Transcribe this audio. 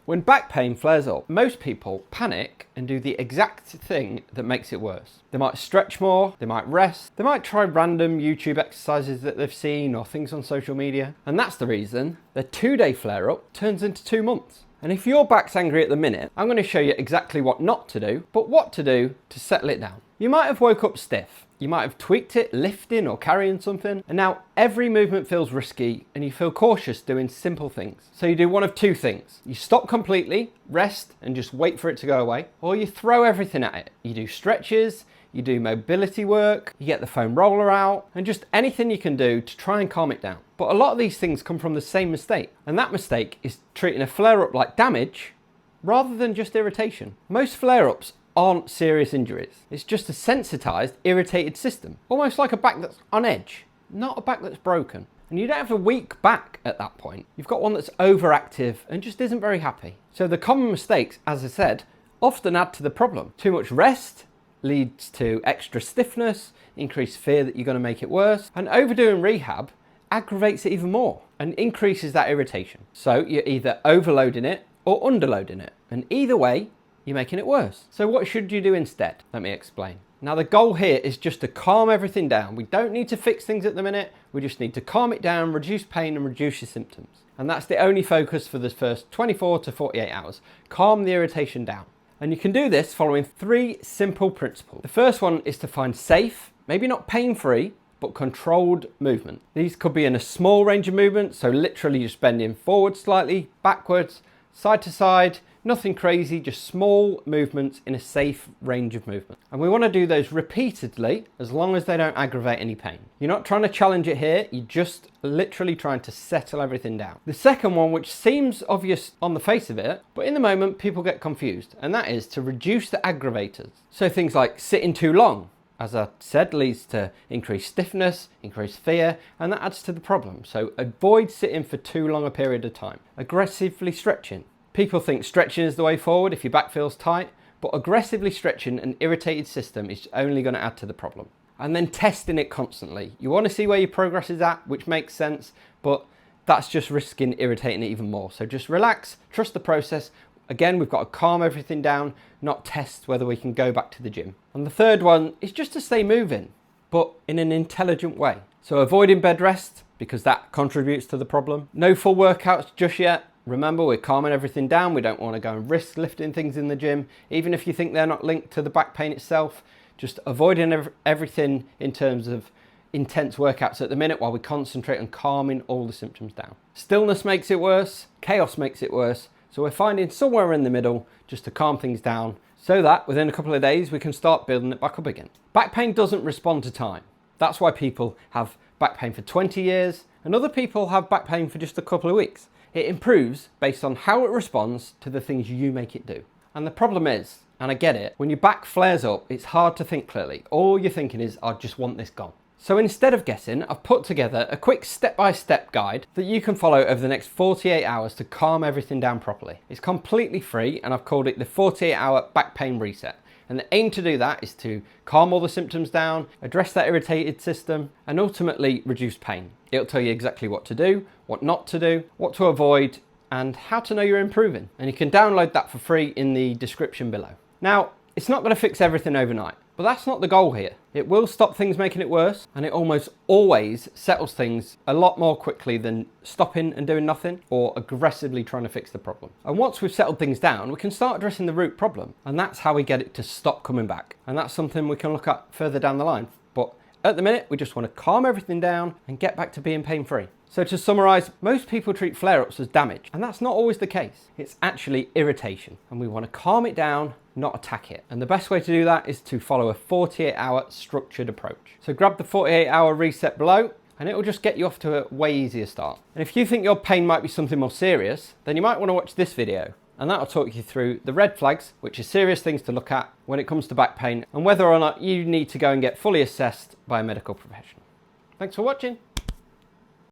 When back pain flares up, most people panic and do the exact thing that makes it worse. They might stretch more, they might rest, they might try random YouTube exercises that they've seen or things on social media. And that's the reason their 2-day flare-up turns into 2 months. And if your back's angry at the minute, I'm going to show you exactly what not to do, but what to do to settle it down. You might have woke up stiff. You might have tweaked it, lifting or carrying something, and now every movement feels risky and you feel cautious doing simple things. So you do one of two things. You stop completely, rest, and just wait for it to go away, or you throw everything at it. You do stretches, you do mobility work, you get the foam roller out, and just anything you can do to try and calm it down. But a lot of these things come from the same mistake, and that mistake is treating a flare-up like damage rather than just irritation. Most flare-ups aren't serious injuries. It's just a sensitized, irritated system. Almost like a back that's on edge, not a back that's broken. And you don't have a weak back at that point. You've got one that's overactive and just isn't very happy. So the common mistakes, as I said, often add to the problem. Too much rest leads to extra stiffness, increased fear that you're going to make it worse, and overdoing rehab aggravates it even more and increases that irritation. So you're either overloading it or underloading it. And either way, you're making it worse. So what should you do instead? Let me explain. Now the goal here is just to calm everything down. We don't need to fix things at the minute. We just need to calm it down, reduce pain and reduce your symptoms. And that's the only focus for the first 24 to 48 hours. Calm the irritation down. And you can do this following 3 simple principles. The first one is to find safe, maybe not pain-free, but controlled movement. These could be in a small range of movement, so literally just bending forward slightly, backwards, side to side, nothing crazy, just small movements in a safe range of movement. And we want to do those repeatedly as long as they don't aggravate any pain. You're not trying to challenge it here, you're just literally trying to settle everything down. The second one, which seems obvious on the face of it, but in the moment people get confused, and that is to reduce the aggravators. So things like sitting too long, as I said, leads to increased stiffness, increased fear, and that adds to the problem. So avoid sitting for too long a period of time. Aggressively stretching. People think stretching is the way forward if your back feels tight, but aggressively stretching an irritated system is only going to add to the problem. And then testing it constantly. You want to see where your progress is at, which makes sense, but that's just risking irritating it even more. So just relax, trust the process. Again, we've got to calm everything down, not test whether we can go back to the gym. And the third one is just to stay moving, but in an intelligent way. So avoiding bed rest, because that contributes to the problem. No full workouts just yet. Remember, we're calming everything down. We don't want to go and risk lifting things in the gym. Even if you think they're not linked to the back pain itself, just avoiding everything in terms of intense workouts at the minute while we concentrate on calming all the symptoms down. Stillness makes it worse, chaos makes it worse. So we're finding somewhere in the middle just to calm things down so that within a couple of days we can start building it back up again. Back pain doesn't respond to time. That's why people have back pain for 20 years and other people have back pain for just a couple of weeks. It improves based on how it responds to the things you make it do. And the problem is, and I get it, when your back flares up, it's hard to think clearly. All you're thinking is, I just want this gone. So instead of guessing, I've put together a quick step-by-step guide that you can follow over the next 48 hours to calm everything down properly. It's completely free and I've called it the 48-hour back pain reset. And the aim to do that is to calm all the symptoms down, address that irritated system, and ultimately reduce pain. It'll tell you exactly what to do, what not to do, what to avoid, and how to know you're improving. And you can download that for free in the description below. Now, it's not going to fix everything overnight, but that's not the goal here. It will stop things making it worse, and it almost always settles things a lot more quickly than stopping and doing nothing or aggressively trying to fix the problem. And once we've settled things down, we can start addressing the root problem, and that's how we get it to stop coming back. And that's something we can look at further down the line. But at the minute, we just want to calm everything down and get back to being pain-free. So to summarize, most people treat flare-ups as damage, and that's not always the case. It's actually irritation, and we want to calm it down, not attack it. And the best way to do that is to follow a 48-hour structured approach. So grab the 48-hour reset below, and it will just get you off to a way easier start. And if you think your pain might be something more serious, then you might want to watch this video, and that'll talk you through the red flags, which are serious things to look at when it comes to back pain, and whether or not you need to go and get fully assessed by a medical professional. Thanks for watching.